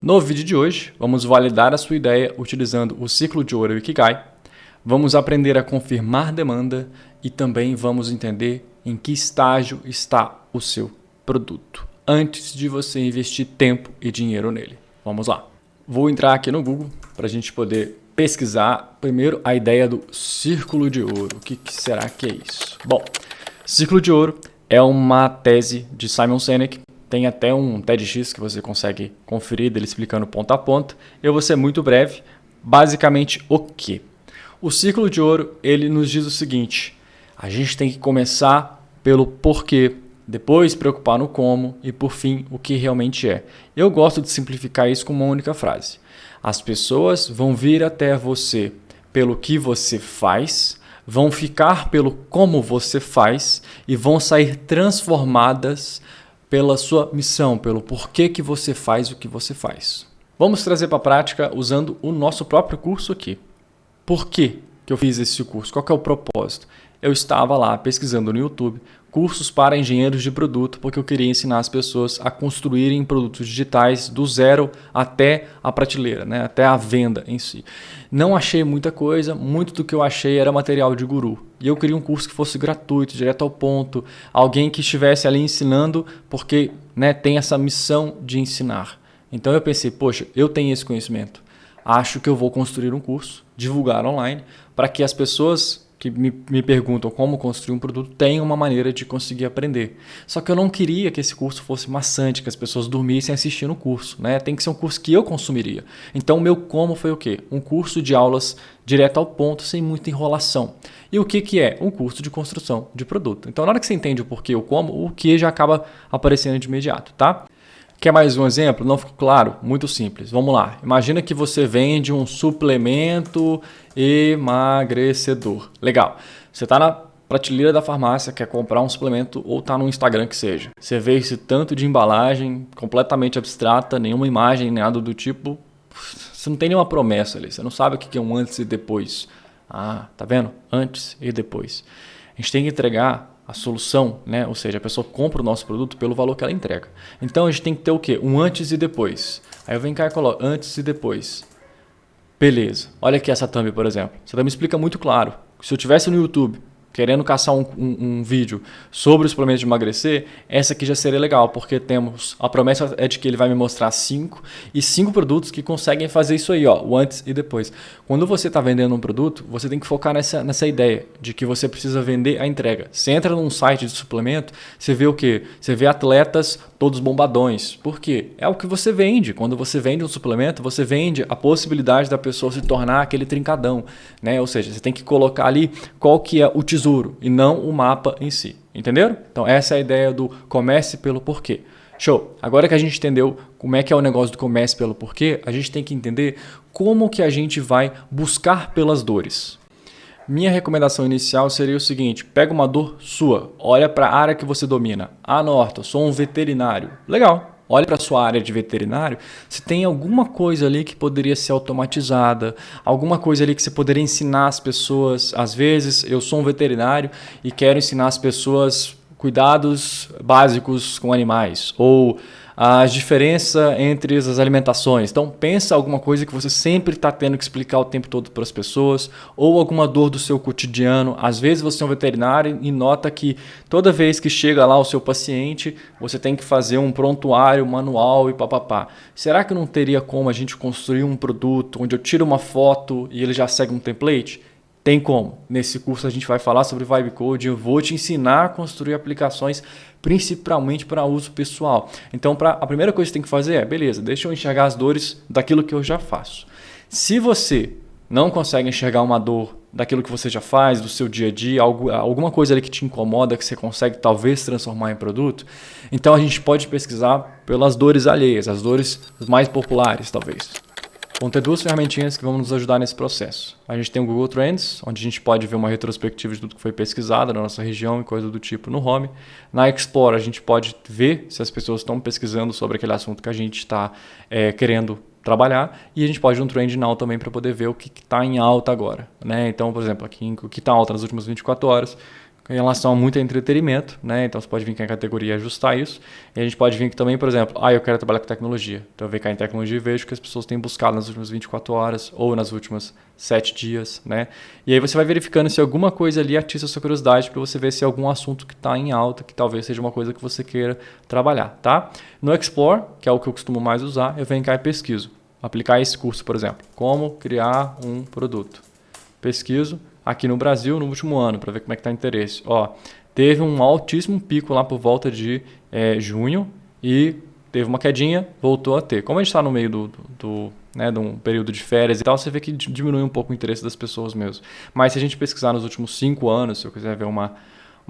No vídeo de hoje, vamos validar a sua ideia utilizando o ciclo de ouro e o Ikigai. Vamos aprender a confirmar demanda e também vamos entender em que estágio está o seu produto antes de você investir tempo e dinheiro nele. Vamos lá. Vou entrar aqui no Google para a gente poder pesquisar primeiro a ideia do círculo de ouro. O que será que é isso? Bom, círculo de ouro é uma tese de Simon Sinek. Tem até um TEDx que você consegue conferir dele explicando ponto a ponto. Eu vou ser muito breve. Basicamente, o quê? O ciclo de ouro, ele nos diz o seguinte: a gente tem que começar pelo porquê, depois preocupar no como e, por fim, o que realmente é. Eu gosto de simplificar isso com uma única frase. As pessoas vão vir até você pelo que você faz, vão ficar pelo como você faz e vão sair transformadas pela sua missão, pelo porquê que você faz o que você faz. Vamos trazer para a prática usando o nosso próprio curso aqui. Por que eu fiz esse curso? Qual que é o propósito? Eu estava lá pesquisando no YouTube cursos para engenheiros de produto, porque eu queria ensinar as pessoas a construírem produtos digitais do zero até a prateleira, né? Até a venda em si. Não achei muita coisa, muito do que eu achei era material de guru. E eu queria um curso que fosse gratuito, direto ao ponto, alguém que estivesse ali ensinando, porque tem essa missão de ensinar. Então eu pensei, poxa, eu tenho esse conhecimento. Acho que eu vou construir um curso, divulgar online, para que as pessoas que me perguntam como construir um produto tenham uma maneira de conseguir aprender. Só que eu não queria que esse curso fosse maçante, que as pessoas dormissem assistindo o curso. Tem que ser um curso que eu consumiria. Então o meu como foi o quê? Um curso de aulas direto ao ponto, sem muita enrolação. E o que é? Um curso de construção de produto. Então na hora que você entende o porquê, o como, o que já acaba aparecendo de imediato, tá? Quer mais um exemplo? Não ficou claro? Muito simples. Vamos lá. Imagina que você vende um suplemento emagrecedor. Legal. Você está na prateleira da farmácia, quer comprar um suplemento ou está no Instagram que seja. Você vê esse tanto de embalagem completamente abstrata, nenhuma imagem, nada do tipo. Você não tem nenhuma promessa ali. Você não sabe o que é um antes e depois. Ah, tá vendo? Antes e depois. A gente tem que entregar a solução, ou seja, a pessoa compra o nosso produto pelo valor que ela entrega. Então a gente tem que ter o quê? Um antes e depois. Aí eu venho cá e coloco antes e depois. Beleza. Olha aqui essa thumb, por exemplo. Essa thumb explica muito claro. Se eu tivesse no YouTube querendo caçar um vídeo sobre o suplemento de emagrecer, essa aqui já seria legal, porque temos a promessa é de que ele vai me mostrar 5 produtos que conseguem fazer isso aí, ó, o antes e depois. Quando você está vendendo um produto, você tem que focar nessa ideia de que você precisa vender a entrega. Você entra num site de suplemento, você vê o quê? Você vê atletas todos bombadões. Por quê? É o que você vende. Quando você vende um suplemento, você vende a possibilidade da pessoa se tornar aquele trincadão, Ou seja, você tem que colocar ali qual que é o tesouro e não o mapa em si. Entenderam? Então essa é a ideia do comece pelo porquê. Show! Agora que a gente entendeu como é que é o negócio do comece pelo porquê, a gente tem que entender como que a gente vai buscar pelas dores. Minha recomendação inicial seria o seguinte: pega uma dor sua, olha para a área que você domina. Ah, Norton, sou um veterinário. Legal. Olha para a sua área de veterinário, se tem alguma coisa ali que poderia ser automatizada, alguma coisa ali que você poderia ensinar as pessoas. Às vezes, eu sou um veterinário e quero ensinar as pessoas cuidados básicos com animais, ou a diferença entre as alimentações. Então pensa alguma coisa que você sempre está tendo que explicar o tempo todo para as pessoas, ou alguma dor do seu cotidiano. Às vezes você é um veterinário e nota que toda vez que chega lá o seu paciente, você tem que fazer um prontuário manual e papapá. Será que não teria como a gente construir um produto onde eu tiro uma foto e ele já segue um template? Tem como. Nesse curso a gente vai falar sobre Vibe Code, eu vou te ensinar a construir aplicações principalmente para uso pessoal. Então a primeira coisa que você tem que fazer é, beleza, deixa eu enxergar as dores daquilo que eu já faço. Se você não consegue enxergar uma dor daquilo que você já faz, do seu dia a dia, alguma coisa ali que te incomoda, que você consegue talvez transformar em produto, então a gente pode pesquisar pelas dores alheias, as dores mais populares talvez. Vão ter duas ferramentinhas que vão nos ajudar nesse processo. A gente tem o Google Trends, onde a gente pode ver uma retrospectiva de tudo que foi pesquisado na nossa região e coisa do tipo no home. Na Explore, a gente pode ver se as pessoas estão pesquisando sobre aquele assunto que a gente está querendo trabalhar. E a gente pode ir no Trend Now também para poder ver o que está em alta agora. Então, por exemplo, aqui o que está alta nas últimas 24 horas. em relação a muito entretenimento, né? Então você pode vir aqui em categoria e ajustar isso. E a gente pode vir aqui também, por exemplo, eu quero trabalhar com tecnologia. Então eu venho cá em tecnologia e vejo que as pessoas têm buscado nas últimas 24 horas ou nas últimas 7 dias, né? E aí você vai verificando se alguma coisa ali atiça a sua curiosidade para você ver se é algum assunto que está em alta, que talvez seja uma coisa que você queira trabalhar, tá? No Explore, que é o que eu costumo mais usar, eu venho cá e pesquiso. Aplicar esse curso, por exemplo, como criar um produto. Pesquiso aqui no Brasil no último ano para ver como é que está o interesse. Teve um altíssimo pico lá por volta de junho e teve uma quedinha, voltou a ter. Como a gente está no meio de um período de férias e tal, você vê que diminui um pouco o interesse das pessoas mesmo. Mas se a gente pesquisar nos últimos 5 anos, se eu quiser ver uma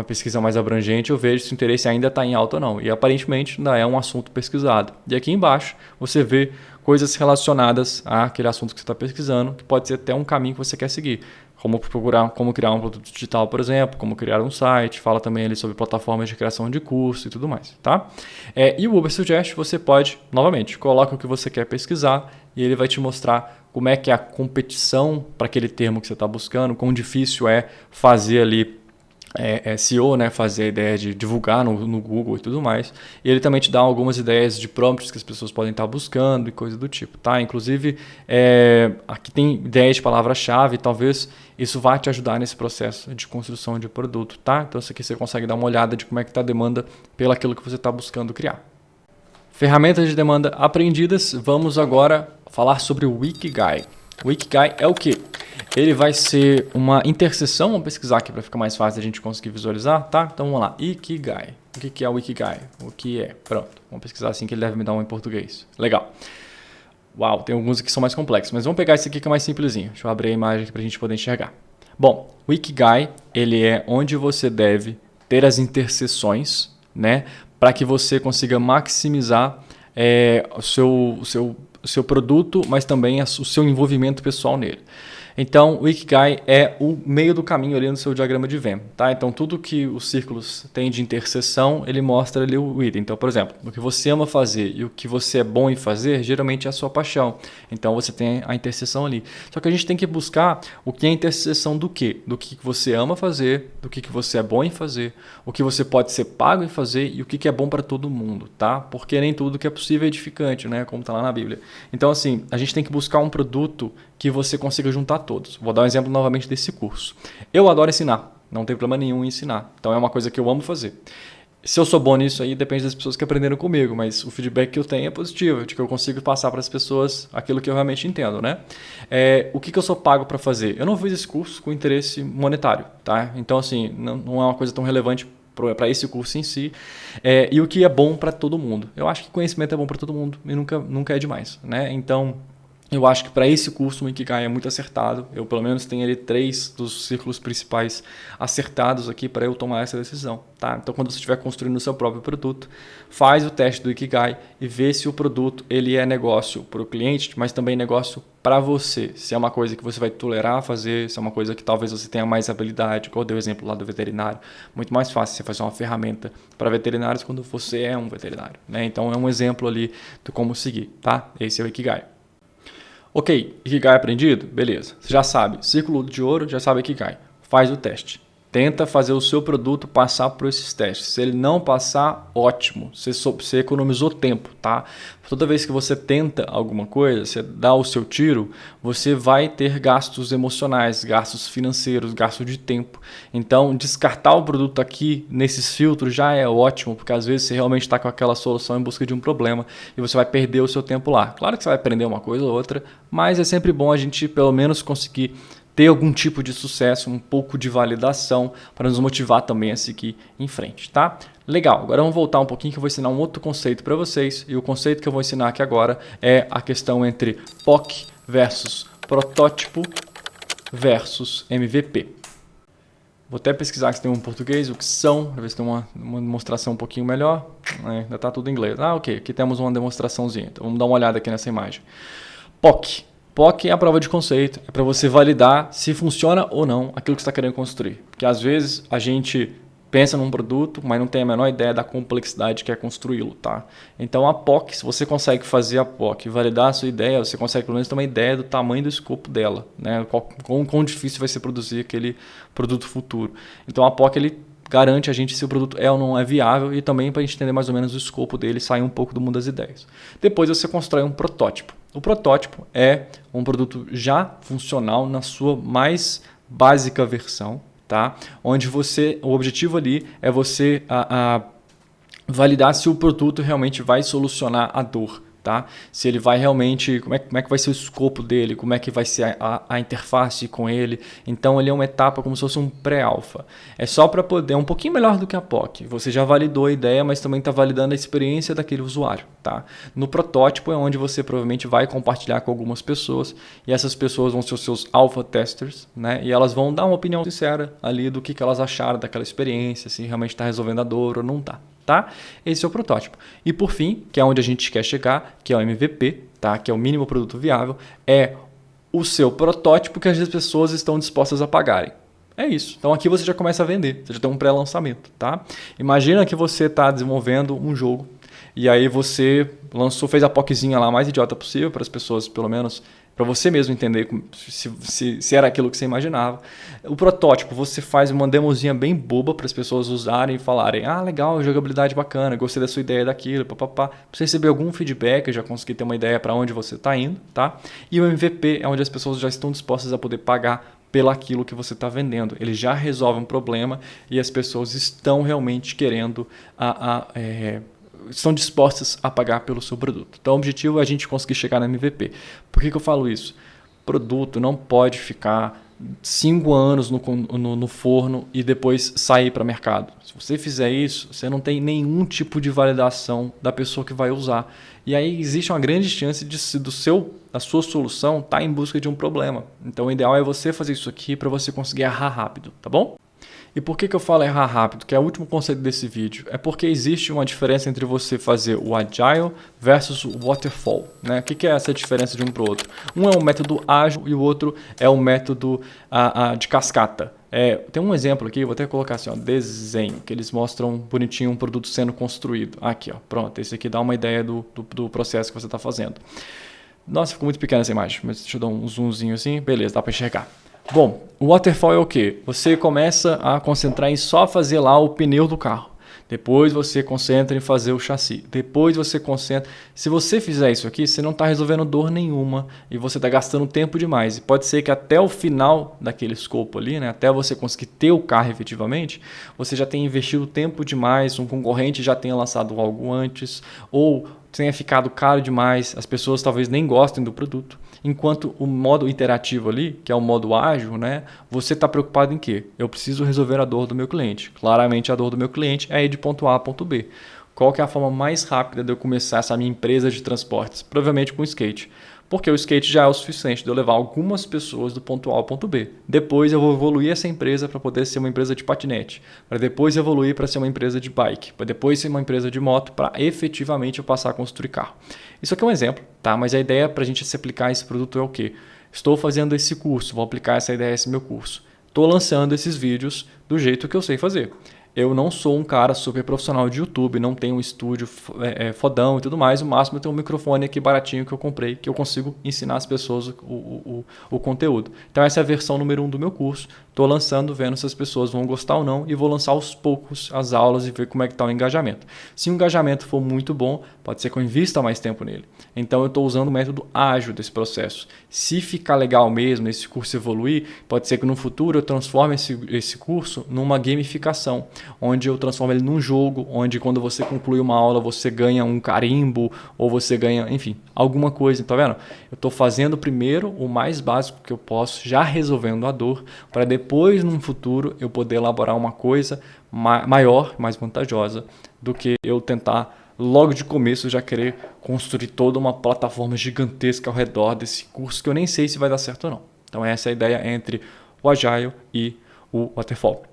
pesquisa mais abrangente, eu vejo se o interesse ainda está em alta ou não. E aparentemente ainda é um assunto pesquisado. E aqui embaixo você vê coisas relacionadas àquele assunto que você está pesquisando, que pode ser até um caminho que você quer seguir. Como criar um produto digital, por exemplo, como criar um site, fala também ali sobre plataformas de criação de curso e tudo mais, tá? E o Ubersuggest você pode, novamente, coloca o que você quer pesquisar e ele vai te mostrar como é que é a competição para aquele termo que você está buscando, quão difícil é fazer ali SEO, né, fazer a ideia de divulgar no Google e tudo mais. E ele também te dá algumas ideias de prompts que as pessoas podem estar buscando e coisa do tipo, tá? Inclusive, aqui tem ideias de palavra-chave, talvez isso vá te ajudar nesse processo de construção de produto, tá? Então, isso aqui você consegue dar uma olhada de como é que está a demanda pelaquilo que você está buscando criar. Ferramentas de demanda aprendidas, vamos agora falar sobre o Ikigai. O Ikigai é o quê? Ele vai ser uma interseção, vamos pesquisar aqui para ficar mais fácil a gente conseguir visualizar, tá? Então vamos lá, Ikigai. O que é o Ikigai? O que é? Pronto, vamos pesquisar assim que ele deve me dar um em português. Legal. Uau, tem alguns aqui que são mais complexos, mas vamos pegar esse aqui que é mais simplesinho. Deixa eu abrir a imagem aqui para a gente poder enxergar. Bom, o Ikigai, ele é onde você deve ter as interseções, né? Para que você consiga maximizar o seu produto, mas também o seu envolvimento pessoal nele. Então, o Ikigai é o meio do caminho ali no seu diagrama de Venn, tá? Então, tudo que os círculos têm de interseção, ele mostra ali o item. Então, por exemplo, o que você ama fazer e o que você é bom em fazer, geralmente é a sua paixão. Então, você tem a interseção ali. Só que a gente tem que buscar o que é a interseção do quê? Do que você ama fazer, do que você é bom em fazer, o que você pode ser pago em fazer e o que é bom para todo mundo, tá? Porque nem tudo que é possível é edificante, né? Como está lá na Bíblia. Então, assim, a gente tem que buscar um produto que você consiga juntar todos. Vou dar um exemplo novamente desse curso. Eu adoro ensinar, não tem problema nenhum em ensinar. Então é uma coisa que eu amo fazer. Se eu sou bom nisso aí, depende das pessoas que aprenderam comigo, mas o feedback que eu tenho é positivo, de que eu consigo passar para as pessoas aquilo que eu realmente entendo, né? O que eu sou pago para fazer? Eu não fiz esse curso com interesse monetário, tá? Então, assim, não é uma coisa tão relevante para esse curso em si, e o que é bom para todo mundo. Eu acho que conhecimento é bom para todo mundo e nunca é demais, né? Então, eu acho que para esse curso o Ikigai é muito acertado. Eu pelo menos tenho ali 3 dos círculos principais acertados aqui para eu tomar essa decisão, tá? Então quando você estiver construindo o seu próprio produto, faz o teste do Ikigai e vê se o produto ele é negócio para o cliente, mas também negócio para você. Se é uma coisa que você vai tolerar fazer, se é uma coisa que talvez você tenha mais habilidade, como eu dei o exemplo lá do veterinário. Muito mais fácil você fazer uma ferramenta para veterinários quando você é um veterinário, né? Então é um exemplo ali de como seguir, tá? Esse é o Ikigai. Ok, Ikigai aprendido? Beleza. Você já sabe. Círculo de ouro, já sabe Ikigai. Faz o teste. Tenta fazer o seu produto passar por esses testes. Se ele não passar, ótimo. Você economizou tempo, tá? Toda vez que você tenta alguma coisa, você dá o seu tiro, você vai ter gastos emocionais, gastos financeiros, gastos de tempo. Então, descartar o produto aqui nesses filtros já é ótimo, porque às vezes você realmente está com aquela solução em busca de um problema e você vai perder o seu tempo lá. Claro que você vai aprender uma coisa ou outra, mas é sempre bom a gente pelo menos conseguir ter algum tipo de sucesso, um pouco de validação para nos motivar também a seguir em frente, tá? Legal, agora vamos voltar um pouquinho que eu vou ensinar um outro conceito para vocês e o conceito que eu vou ensinar aqui agora é a questão entre POC versus protótipo versus MVP. Vou até pesquisar se tem um em português, o que são, para ver se tem uma demonstração um pouquinho melhor. Ainda está tudo em inglês. Ok, aqui temos uma demonstraçãozinha, então vamos dar uma olhada aqui nessa imagem. POC. POC é a prova de conceito, é para você validar se funciona ou não aquilo que você está querendo construir. Porque às vezes a gente pensa num produto, mas não tem a menor ideia da complexidade que é construí-lo, tá? Então a POC, se você consegue fazer a POC e validar a sua ideia, você consegue pelo menos ter uma ideia do tamanho do escopo dela, né? Quão difícil vai ser produzir aquele produto futuro. Então a POC ele garante a gente se o produto é ou não é viável e também para a gente entender mais ou menos o escopo dele, sair um pouco do mundo das ideias. Depois você constrói um protótipo. O protótipo é um produto já funcional na sua mais básica versão, tá? Onde o objetivo ali é você validar se o produto realmente vai solucionar a dor. Tá? Se ele vai realmente, como é que vai ser o escopo dele, como é que vai ser a interface com ele. Então ele é uma etapa como se fosse um pré-alpha. É só para poder, é um pouquinho melhor do que a POC. Você já validou a ideia, mas também está validando a experiência daquele usuário. Tá? No protótipo é onde você provavelmente vai compartilhar com algumas pessoas e essas pessoas vão ser os seus alpha testers, né? E elas vão dar uma opinião sincera ali do que elas acharam daquela experiência, se realmente está resolvendo a dor ou não está. Tá? Esse é o protótipo. E por fim, que é onde a gente quer chegar, que é o MVP, tá? Que é o mínimo produto viável, é o seu protótipo que as pessoas estão dispostas a pagarem. É isso. Então aqui você já começa a vender, você já tem um pré-lançamento. Tá? Imagina que você está desenvolvendo um jogo e aí você fez a POCzinha lá mais idiota possível para as pessoas, pelo menos, para você mesmo entender se era aquilo que você imaginava. O protótipo, você faz uma demozinha bem boba para as pessoas usarem e falarem: ah, legal, jogabilidade bacana, gostei da sua ideia daquilo, papapá. Para você receber algum feedback, já conseguir ter uma ideia para onde você está indo. Tá? E o MVP é onde as pessoas já estão dispostas a poder pagar pelaquilo que você está vendendo. Ele já resolve um problema e as pessoas estão realmente querendo estão dispostas a pagar pelo seu produto. Então o objetivo é a gente conseguir chegar no MVP. Por que eu falo isso? Produto não pode ficar 5 anos no forno e depois sair para o mercado. Se você fizer isso, você não tem nenhum tipo de validação da pessoa que vai usar. E aí existe uma grande chance de a sua solução estar em busca de um problema. Então o ideal é você fazer isso aqui para você conseguir errar rápido, tá bom? E por que eu falo errar rápido? Que é o último conceito desse vídeo. É porque existe uma diferença entre você fazer o Agile versus o Waterfall. Né? O que é essa diferença de um para o outro? Um é um método ágil e o outro é um método de cascata. Tem um exemplo aqui, vou até colocar assim, ó, desenho, que eles mostram bonitinho um produto sendo construído. Aqui, ó, pronto, esse aqui dá uma ideia do processo que você está fazendo. Nossa, ficou muito pequena essa imagem, mas deixa eu dar um zoomzinho assim. Beleza, dá para enxergar. Bom, o waterfall é o quê? Você começa a concentrar em só fazer lá o pneu do carro. Depois você concentra em fazer o chassi. Depois você concentra... Se você fizer isso aqui, você não está resolvendo dor nenhuma e você está gastando tempo demais. E pode ser que até o final daquele escopo ali, né, até você conseguir ter o carro efetivamente, você já tenha investido tempo demais, um concorrente já tenha lançado algo antes, ou tenha ficado caro demais, as pessoas talvez nem gostem do produto. Enquanto o modo interativo ali, que é o modo ágil, né, você está preocupado em quê? Eu preciso resolver a dor do meu cliente. Claramente a dor do meu cliente é ir de ponto A a ponto B. Qual que é a forma mais rápida de eu começar essa minha empresa de transportes? Provavelmente com o skate. Porque o skate já é o suficiente de eu levar algumas pessoas do ponto A ao ponto B. Depois eu vou evoluir essa empresa para poder ser uma empresa de patinete. Para depois evoluir para ser uma empresa de bike. Para depois ser uma empresa de moto para efetivamente eu passar a construir carro. Isso aqui é um exemplo, tá? Mas a ideia para a gente se aplicar esse produto é o quê? Estou fazendo esse curso, vou aplicar essa ideia a esse meu curso. Estou lançando esses vídeos do jeito que eu sei fazer. Eu não sou um cara super profissional de YouTube, não tenho um estúdio fodão e tudo mais. O máximo eu tenho um microfone aqui baratinho que eu comprei, que eu consigo ensinar as pessoas o conteúdo. Então essa é a versão número 1 do meu curso. Estou lançando, vendo se as pessoas vão gostar ou não e vou lançar aos poucos as aulas e ver como é que está o engajamento. Se o engajamento for muito bom, pode ser que eu invista mais tempo nele. Então eu estou usando o método ágil desse processo. Se ficar legal mesmo, esse curso evoluir, pode ser que no futuro eu transforme esse curso numa gamificação, onde eu transformo ele num jogo, onde quando você conclui uma aula você ganha um carimbo ou você ganha, enfim, alguma coisa, tá vendo? Eu estou fazendo primeiro o mais básico que eu posso, já resolvendo a dor, para depois, num futuro, eu poder elaborar uma coisa maior, mais vantajosa, do que eu tentar, logo de começo, já querer construir toda uma plataforma gigantesca ao redor desse curso, que eu nem sei se vai dar certo ou não. Então essa é a ideia entre o Agile e o Waterfall.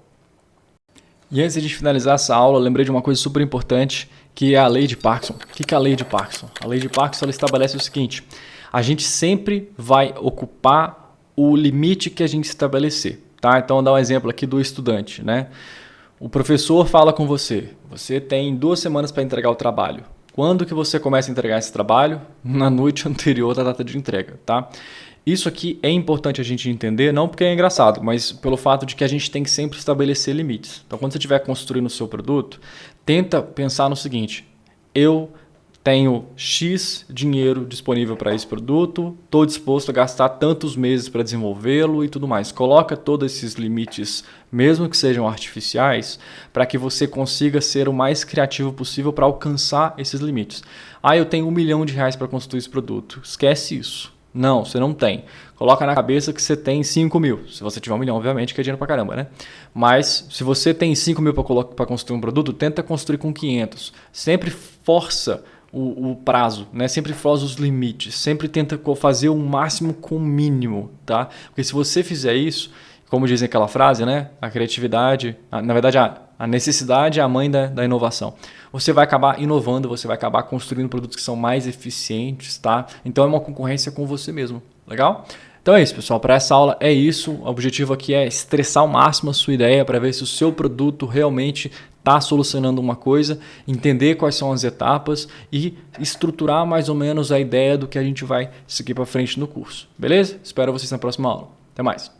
E antes de a gente finalizar essa aula, eu lembrei de uma coisa super importante, que é a lei de Parkinson. O que é a lei de Parkinson? A lei de Parkinson ela estabelece o seguinte: a gente sempre vai ocupar o limite que a gente estabelecer. Tá? Então, vou dar um exemplo aqui do estudante. Né? O professor fala com você. Você tem 2 semanas para entregar o trabalho. Quando que você começa a entregar esse trabalho? Na noite anterior da data de entrega. Tá? Isso aqui é importante a gente entender, não porque é engraçado, mas pelo fato de que a gente tem que sempre estabelecer limites. Então, quando você estiver construindo o seu produto, tenta pensar no seguinte: eu tenho X dinheiro disponível para esse produto, estou disposto a gastar tantos meses para desenvolvê-lo e tudo mais. Coloca todos esses limites, mesmo que sejam artificiais, para que você consiga ser o mais criativo possível para alcançar esses limites. Ah, eu tenho R$1 milhão para construir esse produto. Esquece isso. Não, você não tem. Coloca na cabeça que você tem 5 mil. Se você tiver 1 milhão, obviamente, que é dinheiro pra caramba, né? Mas se você tem 5 mil para construir um produto, tenta construir com 500. Sempre força o prazo, né? Sempre força os limites. Sempre tenta fazer o máximo com o mínimo, tá? Porque se você fizer isso, como dizem aquela frase, né? A criatividade, na verdade, a necessidade é a mãe da inovação. Você vai acabar inovando, você vai acabar construindo produtos que são mais eficientes, tá? Então é uma concorrência com você mesmo, legal? Então é isso, pessoal. Para essa aula é isso. O objetivo aqui é estressar ao máximo a sua ideia para ver se o seu produto realmente está solucionando uma coisa, entender quais são as etapas e estruturar mais ou menos a ideia do que a gente vai seguir para frente no curso. Beleza? Espero vocês na próxima aula. Até mais.